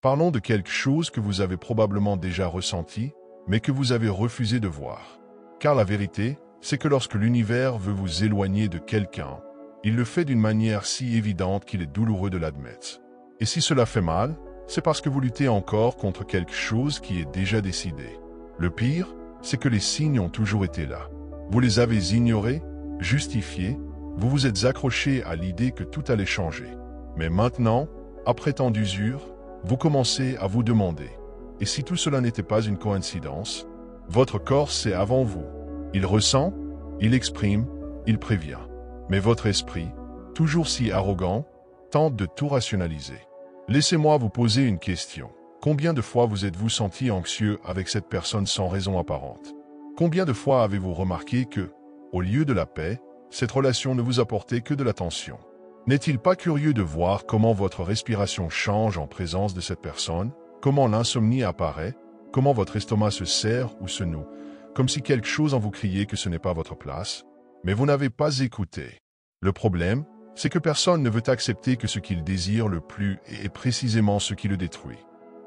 Parlons de quelque chose que vous avez probablement déjà ressenti, mais que vous avez refusé de voir. Car la vérité, c'est que lorsque l'univers veut vous éloigner de quelqu'un, il le fait d'une manière si évidente qu'il est douloureux de l'admettre. Et si cela fait mal, c'est parce que vous luttez encore contre quelque chose qui est déjà décidé. Le pire, c'est que les signes ont toujours été là. Vous les avez ignorés, justifiés, vous vous êtes accrochés à l'idée que tout allait changer. Mais maintenant, après tant d'usure, vous commencez à vous demander, et si tout cela n'était pas une coïncidence? Votre corps sait avant vous. Il ressent, il exprime, il prévient. Mais votre esprit, toujours si arrogant, tente de tout rationaliser. Laissez-moi vous poser une question. Combien de fois vous êtes-vous senti anxieux avec cette personne sans raison apparente? Combien de fois avez-vous remarqué que, au lieu de la paix, cette relation ne vous apportait que de la tension? N'est-il pas curieux de voir comment votre respiration change en présence de cette personne, comment l'insomnie apparaît, comment votre estomac se serre ou se noue, comme si quelque chose en vous criait que ce n'est pas votre place? Mais vous n'avez pas écouté. Le problème, c'est que personne ne veut accepter que ce qu'il désire le plus est précisément ce qui le détruit.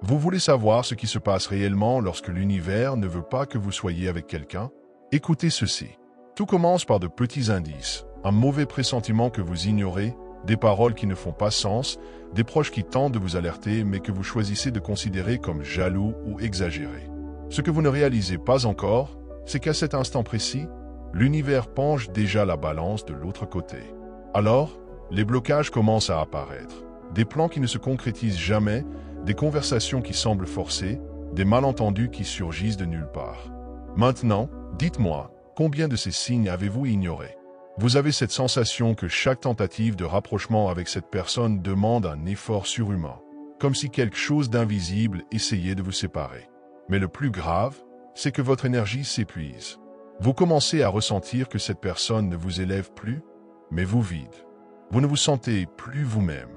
Vous voulez savoir ce qui se passe réellement lorsque l'univers ne veut pas que vous soyez avec quelqu'un? Écoutez ceci. Tout commence par de petits indices, un mauvais pressentiment que vous ignorez, des paroles qui ne font pas sens, des proches qui tentent de vous alerter mais que vous choisissez de considérer comme jaloux ou exagérés. Ce que vous ne réalisez pas encore, c'est qu'à cet instant précis, l'univers penche déjà la balance de l'autre côté. Alors, les blocages commencent à apparaître. Des plans qui ne se concrétisent jamais, des conversations qui semblent forcées, des malentendus qui surgissent de nulle part. Maintenant, dites-moi, combien de ces signes avez-vous ignorés? Vous avez cette sensation que chaque tentative de rapprochement avec cette personne demande un effort surhumain, comme si quelque chose d'invisible essayait de vous séparer. Mais le plus grave, c'est que votre énergie s'épuise. Vous commencez à ressentir que cette personne ne vous élève plus, mais vous vide. Vous ne vous sentez plus vous-même.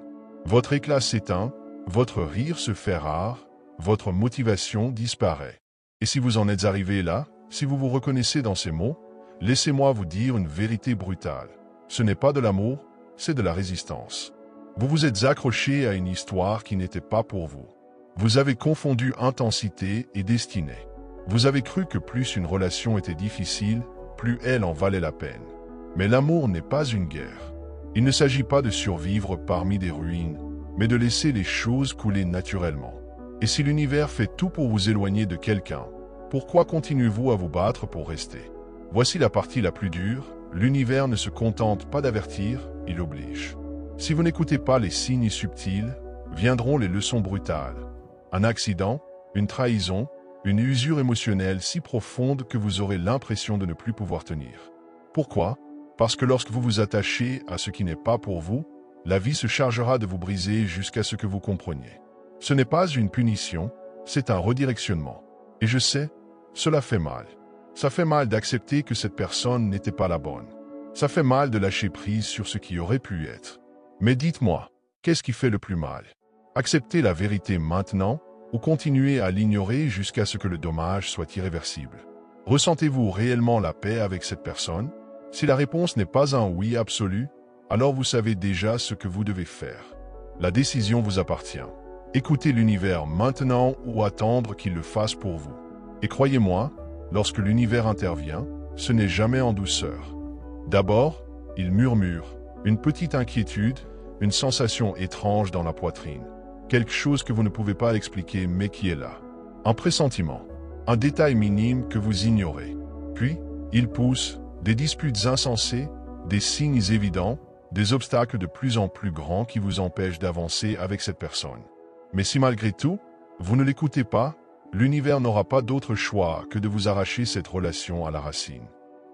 Votre éclat s'éteint, votre rire se fait rare, votre motivation disparaît. Et si vous en êtes arrivé là, si vous vous reconnaissez dans ces mots, laissez-moi vous dire une vérité brutale. Ce n'est pas de l'amour, c'est de la résistance. Vous vous êtes accroché à une histoire qui n'était pas pour vous. Vous avez confondu intensité et destinée. Vous avez cru que plus une relation était difficile, plus elle en valait la peine. Mais l'amour n'est pas une guerre. Il ne s'agit pas de survivre parmi des ruines, mais de laisser les choses couler naturellement. Et si l'univers fait tout pour vous éloigner de quelqu'un, pourquoi continuez-vous à vous battre pour rester? Voici la partie la plus dure, l'univers ne se contente pas d'avertir, il oblige. Si vous n'écoutez pas les signes subtils, viendront les leçons brutales. Un accident, une trahison, une usure émotionnelle si profonde que vous aurez l'impression de ne plus pouvoir tenir. Pourquoi? Parce que lorsque vous vous attachez à ce qui n'est pas pour vous, la vie se chargera de vous briser jusqu'à ce que vous compreniez. Ce n'est pas une punition, c'est un redirectionnement. Et je sais, cela fait mal. Ça fait mal d'accepter que cette personne n'était pas la bonne. Ça fait mal de lâcher prise sur ce qui aurait pu être. Mais dites-moi, qu'est-ce qui fait le plus mal? Accepter la vérité maintenant ou continuer à l'ignorer jusqu'à ce que le dommage soit irréversible? Ressentez-vous réellement la paix avec cette personne? Si la réponse n'est pas un oui absolu, alors vous savez déjà ce que vous devez faire. La décision vous appartient. Écoutez l'univers maintenant ou attendre qu'il le fasse pour vous. Et croyez-moi, lorsque l'univers intervient, ce n'est jamais en douceur. D'abord, il murmure, une petite inquiétude, une sensation étrange dans la poitrine. Quelque chose que vous ne pouvez pas expliquer mais qui est là. Un pressentiment, un détail minime que vous ignorez. Puis, il pousse, des disputes insensées, des signes évidents, des obstacles de plus en plus grands qui vous empêchent d'avancer avec cette personne. Mais si malgré tout, vous ne l'écoutez pas, l'univers n'aura pas d'autre choix que de vous arracher cette relation à la racine.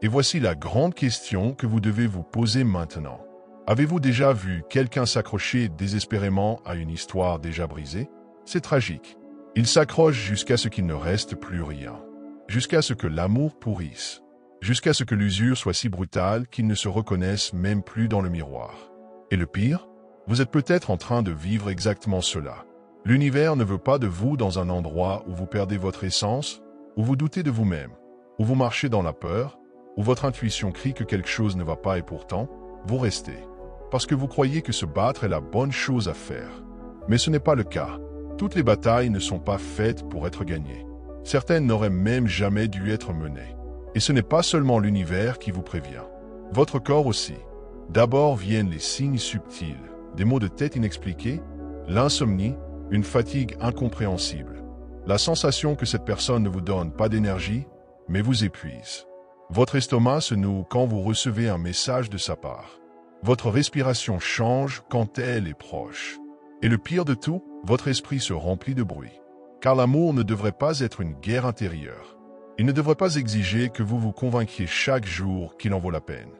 Et voici la grande question que vous devez vous poser maintenant. Avez-vous déjà vu quelqu'un s'accrocher désespérément à une histoire déjà brisée? C'est tragique. Il s'accroche jusqu'à ce qu'il ne reste plus rien. Jusqu'à ce que l'amour pourrisse. Jusqu'à ce que l'usure soit si brutale qu'ils ne se reconnaissent même plus dans le miroir. Et le pire, vous êtes peut-être en train de vivre exactement cela. L'univers ne veut pas de vous dans un endroit où vous perdez votre essence, où vous doutez de vous-même, où vous marchez dans la peur, où votre intuition crie que quelque chose ne va pas et pourtant, vous restez. Parce que vous croyez que se battre est la bonne chose à faire. Mais ce n'est pas le cas. Toutes les batailles ne sont pas faites pour être gagnées. Certaines n'auraient même jamais dû être menées. Et ce n'est pas seulement l'univers qui vous prévient. Votre corps aussi. D'abord viennent les signes subtils, des maux de tête inexpliqués, l'insomnie, une fatigue incompréhensible. La sensation que cette personne ne vous donne pas d'énergie, mais vous épuise. Votre estomac se noue quand vous recevez un message de sa part. Votre respiration change quand elle est proche. Et le pire de tout, votre esprit se remplit de bruit. Car l'amour ne devrait pas être une guerre intérieure. Il ne devrait pas exiger que vous vous convainquiez chaque jour qu'il en vaut la peine.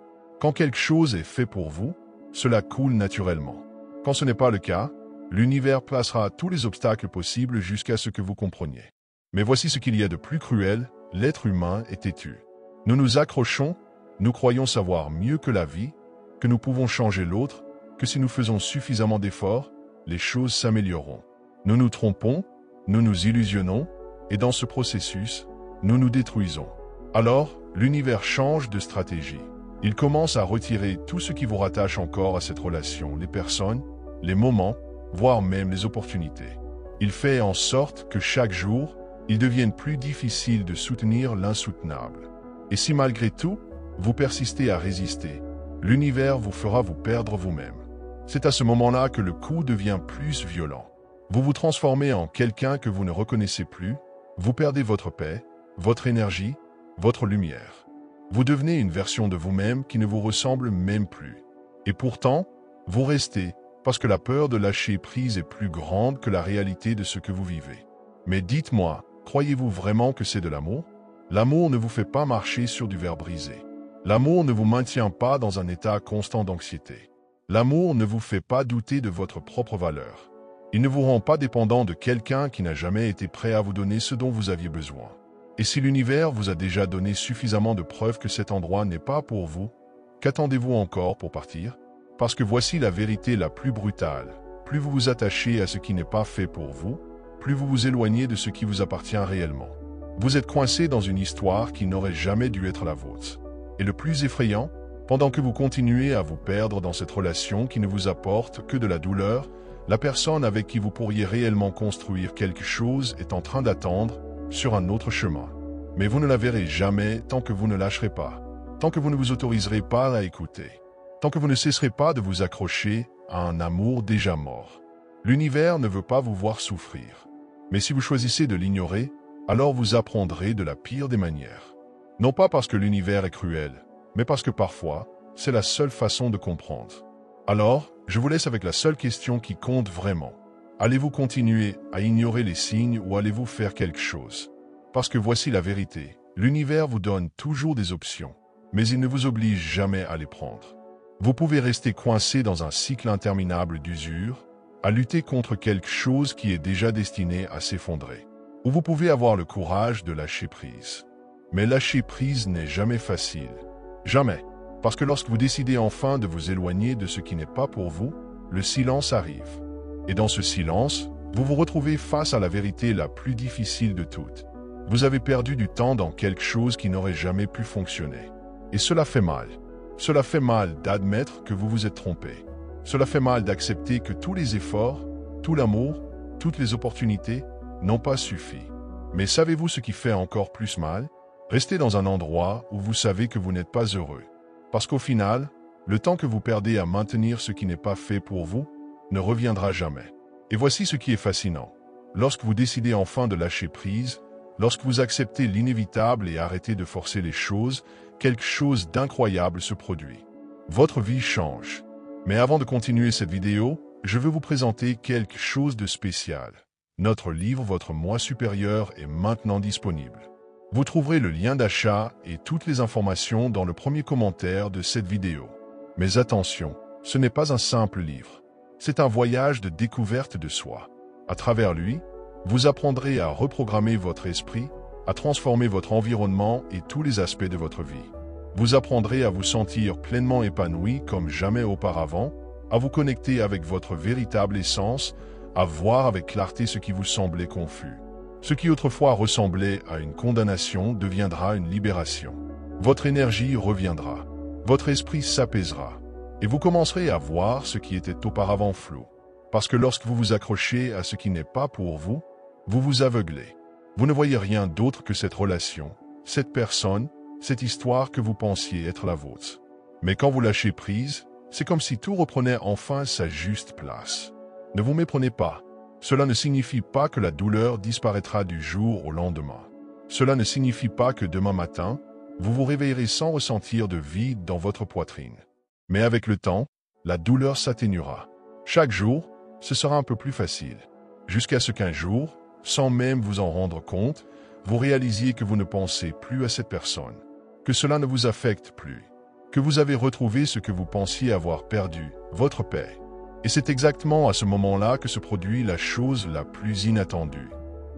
Quand quelque chose est fait pour vous, cela coule naturellement. Quand ce n'est pas le cas, l'univers placera tous les obstacles possibles jusqu'à ce que vous compreniez. Mais voici ce qu'il y a de plus cruel, l'être humain est têtu. Nous nous accrochons, nous croyons savoir mieux que la vie, que nous pouvons changer l'autre, que si nous faisons suffisamment d'efforts, les choses s'amélioreront. Nous nous trompons, nous nous illusionnons, et dans ce processus, nous nous détruisons. Alors, l'univers change de stratégie. Il commence à retirer tout ce qui vous rattache encore à cette relation, les personnes, les moments, voire même les opportunités. Il fait en sorte que chaque jour, il devienne plus difficile de soutenir l'insoutenable. Et si malgré tout, vous persistez à résister, l'univers vous fera vous perdre vous-même. C'est à ce moment-là que le coup devient plus violent. Vous vous transformez en quelqu'un que vous ne reconnaissez plus, vous perdez votre paix, votre énergie, votre lumière. Vous devenez une version de vous-même qui ne vous ressemble même plus. Et pourtant, vous restez, parce que la peur de lâcher prise est plus grande que la réalité de ce que vous vivez. Mais dites-moi, croyez-vous vraiment que c'est de l'amour? L'amour ne vous fait pas marcher sur du verre brisé. L'amour ne vous maintient pas dans un état constant d'anxiété. L'amour ne vous fait pas douter de votre propre valeur. Il ne vous rend pas dépendant de quelqu'un qui n'a jamais été prêt à vous donner ce dont vous aviez besoin. Et si l'univers vous a déjà donné suffisamment de preuves que cet endroit n'est pas pour vous, qu'attendez-vous encore pour partir? Parce que voici la vérité la plus brutale. Plus vous vous attachez à ce qui n'est pas fait pour vous, plus vous vous éloignez de ce qui vous appartient réellement. Vous êtes coincé dans une histoire qui n'aurait jamais dû être la vôtre. Et le plus effrayant, pendant que vous continuez à vous perdre dans cette relation qui ne vous apporte que de la douleur, la personne avec qui vous pourriez réellement construire quelque chose est en train d'attendre sur un autre chemin. Mais vous ne la verrez jamais tant que vous ne lâcherez pas, tant que vous ne vous autoriserez pas à écouter, tant que vous ne cesserez pas de vous accrocher à un amour déjà mort. L'univers ne veut pas vous voir souffrir. Mais si vous choisissez de l'ignorer, alors vous apprendrez de la pire des manières. Non pas parce que l'univers est cruel, mais parce que parfois, c'est la seule façon de comprendre. Alors, je vous laisse avec la seule question qui compte vraiment. Allez-vous continuer à ignorer les signes ou allez-vous faire quelque chose? Parce que voici la vérité, l'univers vous donne toujours des options, mais il ne vous oblige jamais à les prendre. Vous pouvez rester coincé dans un cycle interminable d'usure, à lutter contre quelque chose qui est déjà destiné à s'effondrer. Ou vous pouvez avoir le courage de lâcher prise. Mais lâcher prise n'est jamais facile. Jamais. Parce que lorsque vous décidez enfin de vous éloigner de ce qui n'est pas pour vous, le silence arrive. Et dans ce silence, vous vous retrouvez face à la vérité la plus difficile de toutes. Vous avez perdu du temps dans quelque chose qui n'aurait jamais pu fonctionner. Et cela fait mal. Cela fait mal d'admettre que vous vous êtes trompé. Cela fait mal d'accepter que tous les efforts, tout l'amour, toutes les opportunités n'ont pas suffi. Mais savez-vous ce qui fait encore plus mal? Restez dans un endroit où vous savez que vous n'êtes pas heureux. Parce qu'au final, le temps que vous perdez à maintenir ce qui n'est pas fait pour vous ne reviendra jamais. Et voici ce qui est fascinant. Lorsque vous décidez enfin de lâcher prise, lorsque vous acceptez l'inévitable et arrêtez de forcer les choses, quelque chose d'incroyable se produit. Votre vie change. Mais avant de continuer cette vidéo, je veux vous présenter quelque chose de spécial. Notre livre Votre Moi Supérieur est maintenant disponible. Vous trouverez le lien d'achat et toutes les informations dans le premier commentaire de cette vidéo. Mais attention, ce n'est pas un simple livre. C'est un voyage de découverte de soi. À travers lui, vous apprendrez à reprogrammer votre esprit, à transformer votre environnement et tous les aspects de votre vie. Vous apprendrez à vous sentir pleinement épanoui comme jamais auparavant, à vous connecter avec votre véritable essence, à voir avec clarté ce qui vous semblait confus. Ce qui autrefois ressemblait à une condamnation deviendra une libération. Votre énergie reviendra. Votre esprit s'apaisera. Et vous commencerez à voir ce qui était auparavant flou. Parce que lorsque vous vous accrochez à ce qui n'est pas pour vous, vous vous aveuglez. Vous ne voyez rien d'autre que cette relation, cette personne, cette histoire que vous pensiez être la vôtre. Mais quand vous lâchez prise, c'est comme si tout reprenait enfin sa juste place. Ne vous méprenez pas. Cela ne signifie pas que la douleur disparaîtra du jour au lendemain. Cela ne signifie pas que demain matin, vous vous réveillerez sans ressentir de vide dans votre poitrine. Mais avec le temps, la douleur s'atténuera. Chaque jour, ce sera un peu plus facile. Jusqu'à ce qu'un jour, sans même vous en rendre compte, vous réalisiez que vous ne pensez plus à cette personne, que cela ne vous affecte plus, que vous avez retrouvé ce que vous pensiez avoir perdu, votre paix. Et c'est exactement à ce moment-là que se produit la chose la plus inattendue.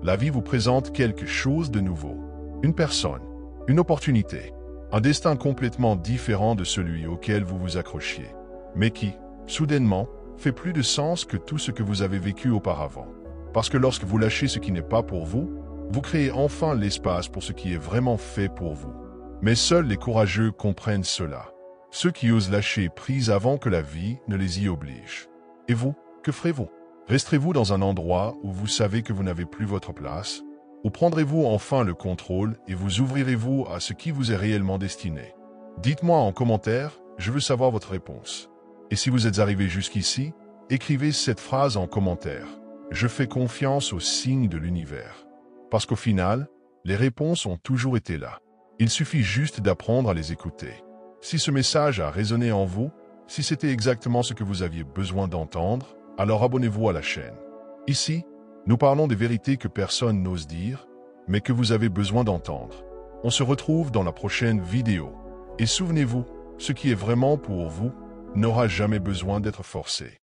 La vie vous présente quelque chose de nouveau. Une personne, une opportunité, un destin complètement différent de celui auquel vous vous accrochiez, mais qui, soudainement, fait plus de sens que tout ce que vous avez vécu auparavant. Parce que lorsque vous lâchez ce qui n'est pas pour vous, vous créez enfin l'espace pour ce qui est vraiment fait pour vous. Mais seuls les courageux comprennent cela. Ceux qui osent lâcher prise avant que la vie ne les y oblige. Et vous, que ferez-vous? Resterez-vous dans un endroit où vous savez que vous n'avez plus votre place? Ou prendrez-vous enfin le contrôle et vous ouvrirez-vous à ce qui vous est réellement destiné? Dites-moi en commentaire, je veux savoir votre réponse. Et si vous êtes arrivé jusqu'ici, écrivez cette phrase en commentaire. Je fais confiance aux signes de l'univers. Parce qu'au final, les réponses ont toujours été là. Il suffit juste d'apprendre à les écouter. Si ce message a résonné en vous, si c'était exactement ce que vous aviez besoin d'entendre, alors abonnez-vous à la chaîne. Ici, nous parlons des vérités que personne n'ose dire, mais que vous avez besoin d'entendre. On se retrouve dans la prochaine vidéo. Et souvenez-vous, ce qui est vraiment pour vous n'aura jamais besoin d'être forcé.